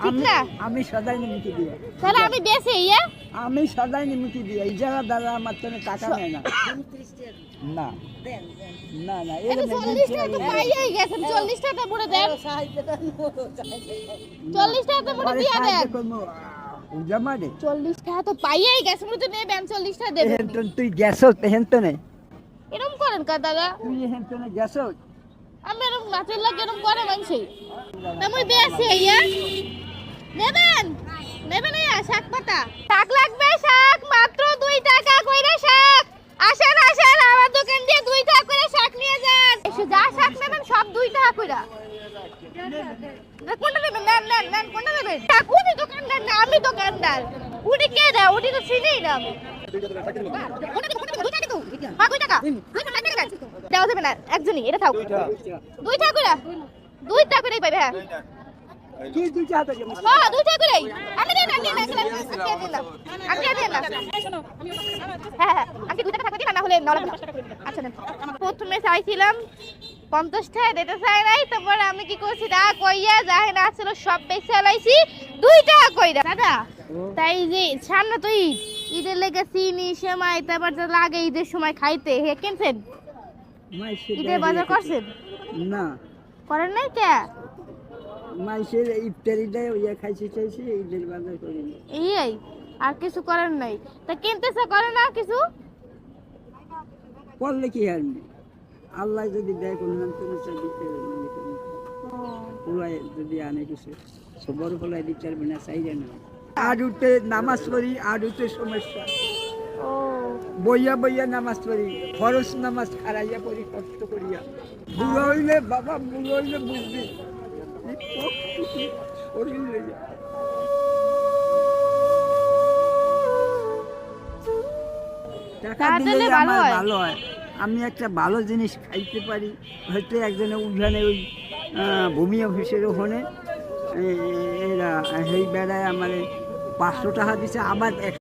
ঠিক আমি না আমি সদাই নিমকি দিই। তাহলে আমি বেশি ইয়া আমি সদাই নিমকি দিই। এই জায়গা দ্বারা আমার তো টাকা নেয় না। না না না এটা 40 টাকা তো পাইয়াই গেছেন 40 টাকা পুরো দেন 40 টাকা তো পুরো দিয়া দেন পূজা মানে 40 টাকা তো পাইয়াই গেছেন পুরো তো নেবেন 40 টাকা দেবেন হেন তো তুই গেছ হেন তো নেই এরকম করেন কা দাদা তুই হেন তো গেছ আমি এরকম নাচের লাগে এরকম করে মানছি তুমি বেশি ইয়া নেবেন নেবেন ইয়া শাক পাতা শাক লাগবে শাক মাত্র 2 টাকা কইরা শাক আসেন আসেন আমার দোকান দিয়ে 2 টাকা করে শাক নিয়ে যান এসে যা শাক নেবেন সব 2 টাকা কইরা কোনটা নেবেন নেন নেন নেন কোনটা নেবেন শাক উনি দোকানদার না আমি দোকানদার উনি কে দেয় উনি তো চিনেই না আমি কোনটা দেব 2 টাকা দেব হ্যাঁ 2 টাকা 2 টাকা দেওয়া যাবে না একজনই এটা থাও 2 টাকা করে 2 টাকা করেই পাবে হ্যাঁ কি তুই চাইতে যাবি হ্যাঁ 2 টাকা করেই আমি দেন আমি দেন আমি দেন হ্যাঁ হ্যাঁ আমি 2 টাকা থাকবে না হলে নলা আচ্ছা দেন প্রথমে চাইছিলাম 50 টাকা দিতে চাই নাই তারপর আমি কি করছি দা কইয়া যাই না ছিল সব বেচে আলাইছি 2 টাকা কইরা দাদা তাই যে সামনে তো ঈদের লেগে চিনি সেমাই তারপর তো লাগে ঈদের সময় খাইতে হে কিনছেন ঈদের বাজার করছেন না করেন নাই কে মাইসের ইফতারিটা ইয়া খাইছি চাইছি ঈদের বাজার করি না এই আর কিছু করেন নাই তা কিনতেছে করে না কিছু করলে কি আর আল্লাহ যদি দেয় কোনো নাম তুমি দিতে পুরাই যদি আনে কিছু সবর ফলাই দিতে পারবে না চাইলে না আর উঠতে নামাজ পড়ি আর উঠতে সমস্যা ও বইয়া বইয়া নামাজ পড়ি খরচ নামাজ খারাইয়া পড়ি কষ্ট করিয়া বুড়ো হইলে বাবা বুড়ো হইলে বুঝবি শরীর লইয়া টাকা দিলে আমার ভালো হয় আমি একটা ভালো জিনিস খাইতে পারি হয়তো একজনের উঠানে ওই ভূমি অফিসের ওখানে এরা সেই বেড়ায় আমার 500 টাকা দিছে আবার